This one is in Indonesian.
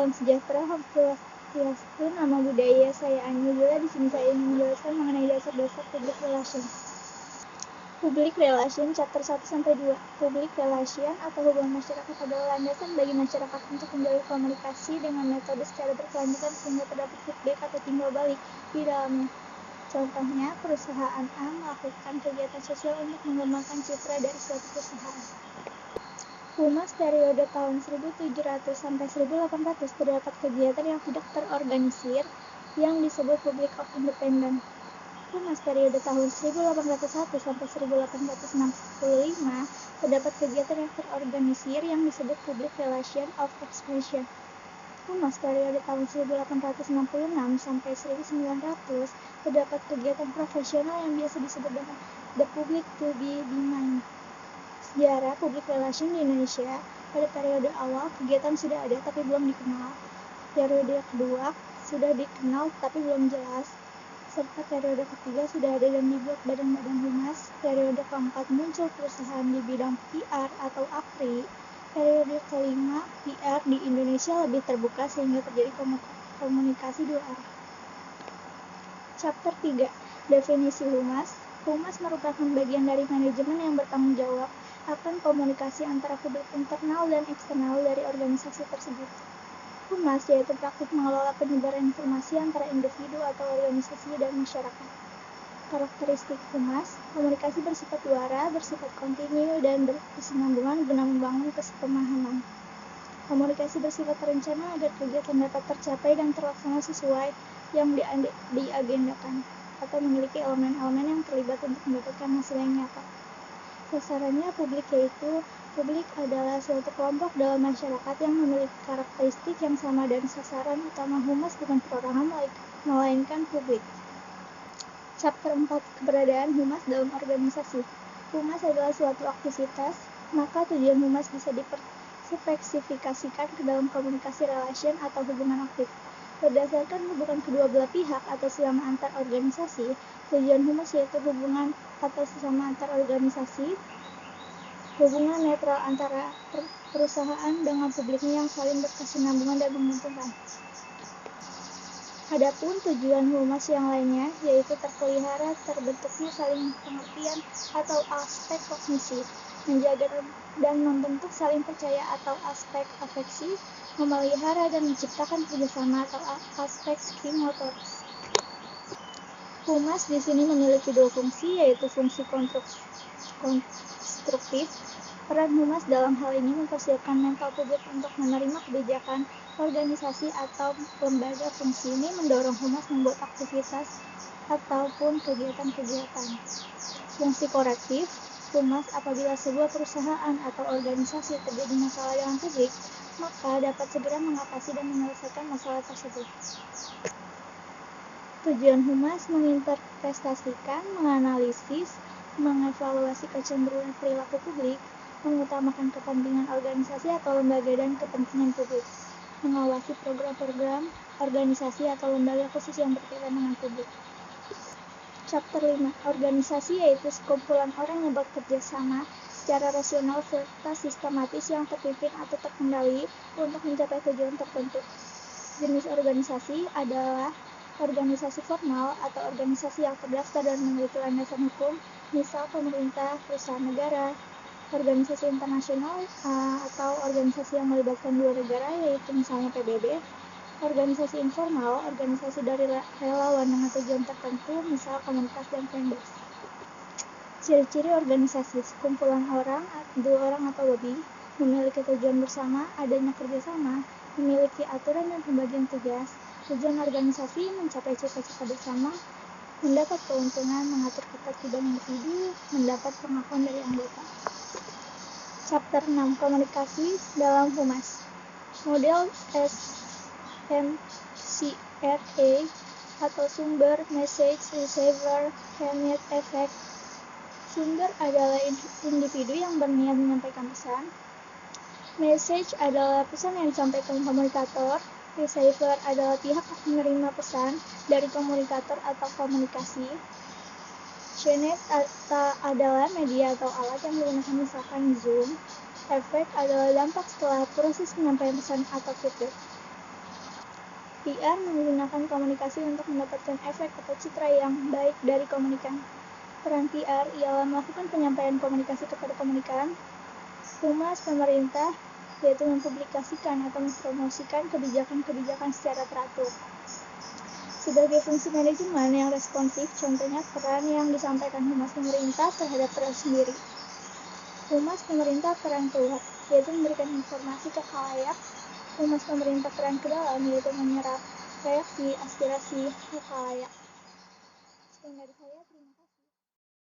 salam sejahtera, Swastiastu, nama budaya saya Anjula. Di sini saya ingin menjelaskan mengenai dasar-dasar public relation. Public relation, chapter 1-2. Public relation atau hubungan masyarakat adalah landasan bagi masyarakat untuk menjalin komunikasi dengan metode secara berkelanjutan sehingga terdapat feedback atau timbal balik di dalamnya. Contohnya, perusahaan A melakukan kegiatan sosial untuk mengembangkan citra dari suatu perusahaan. Humas periode tahun 1700 sampai 1800 terdapat kegiatan yang tidak terorganisir yang disebut Public of Independent. Humas periode tahun 1801 sampai 1865 terdapat kegiatan yang terorganisir yang disebut Public Relation of Expansion. Humas periode tahun 1866 sampai 1900 terdapat kegiatan profesional yang biasa disebut dengan the public to be demand. Sejarah public relation di Indonesia. Pada periode awal, kegiatan sudah ada tapi belum dikenal. Periode kedua, sudah dikenal tapi belum jelas. Serta periode ketiga, sudah ada dan dibuat badan-badan humas. Periode keempat, muncul perusahaan di bidang PR atau APRI. Periode kelima, PR di Indonesia lebih terbuka sehingga terjadi komunikasi dua arah. Chapter 3, definisi humas. Humas merupakan bagian dari manajemen yang bertanggung jawab akan komunikasi antara publik internal dan eksternal dari organisasi tersebut. Humas yaitu praktik mengelola penyebaran informasi antara individu atau organisasi dan masyarakat. Karakteristik humas, komunikasi bersifat dua arah, bersifat kontinu dan berkesinambungan guna membangun kesepemahaman. Komunikasi bersifat terencana agar kegiatan dapat tercapai dan terlaksana sesuai yang diagendakan atau memiliki elemen-elemen yang terlibat untuk mendapatkan hasil yang nyata. Sasarannya publik yaitu publik adalah suatu kelompok dalam masyarakat yang memiliki karakteristik yang sama dan sasaran utama humas bukan perorangan melainkan publik. Chapter 4, keberadaan humas dalam organisasi. Humas adalah suatu aktivitas, maka tujuan humas bisa dispesifikasikan ke dalam komunikasi relation atau hubungan aktif. Berdasarkan hubungan kedua belah pihak atau sesama antar organisasi, tujuan humas yaitu hubungan atau sesama antar organisasi, hubungan netral antara perusahaan dengan publiknya yang saling berkesinambungan dan menguntungkan. Adapun tujuan humas yang lainnya yaitu terpelihara terbentuknya saling pengertian atau aspek kognisi, menjaga dan membentuk saling percaya atau aspek afeksi, memelihara dan menciptakan kerjasama atau aspek psikomotoris. Humas di sini memiliki dua fungsi, yaitu fungsi konstruktif. Peran humas dalam hal ini mempersiapkan mental publik untuk menerima kebijakan organisasi atau lembaga. Fungsi ini mendorong humas membuat aktivitas ataupun kegiatan-kegiatan. Fungsi korektif, humas apabila sebuah perusahaan atau organisasi terjadi masalah dengan publik, maka dapat segera mengatasi dan menyelesaikan masalah tersebut. Tujuan humas menginterpretasikan, menganalisis, mengevaluasi kecenderungan perilaku publik, mengutamakan kepentingan organisasi atau lembaga dan kepentingan publik, mengawasi program-program organisasi atau lembaga khusus yang berkaitan dengan publik. Chapter 5, organisasi yaitu sekumpulan orang yang bekerja sama secara rasional serta sistematis yang terpimpin atau terkendali untuk mencapai tujuan tertentu. Jenis organisasi adalah organisasi formal atau organisasi yang terdaftar dan memiliki landasan hukum, misal pemerintah, perusahaan negara. Organisasi internasional atau organisasi yang melibatkan dua negara, yaitu misalnya PBB. Organisasi informal, organisasi dari relawan dengan tujuan tertentu, misal komunitas dan fanbase. Ciri-ciri organisasi, sekumpulan orang, dua orang atau lebih, memiliki tujuan bersama, adanya kerjasama, memiliki aturan dan pembagian tugas. Tujuan organisasi mencapai cita-cita bersama, mendapat keuntungan, mengatur ketertiban individu, mendapat pengakuan dari anggota. Chapter 6, komunikasi dalam humas. Model SMCRA atau sumber, message, receiver, commit, effect. Sumber adalah individu yang berniat menyampaikan pesan. Message adalah pesan yang disampaikan komunikator. Receiver adalah pihak yang menerima pesan dari komunikator atau komunikasi. Channel adalah media atau alat yang digunakan, misalkan Zoom. Efek adalah dampak setelah proses penyampaian pesan atau feedback. PR menggunakan komunikasi untuk mendapatkan efek atau citra yang baik dari komunikan. Peran PR ialah melakukan penyampaian komunikasi kepada komunikan. Humas pemerintah yaitu mempublikasikan atau mempromosikan kebijakan-kebijakan secara teratur. Sebagai fungsi manajemen yang responsif, contohnya peran yang disampaikan humas pemerintah terhadap PR sendiri. Humas pemerintah peran keluar, yaitu memberikan informasi ke khalayak. Humas pemerintah peran ke dalam, yaitu menyerap reaksi, aspirasi khalayak. Sekian dari saya, terima kasih.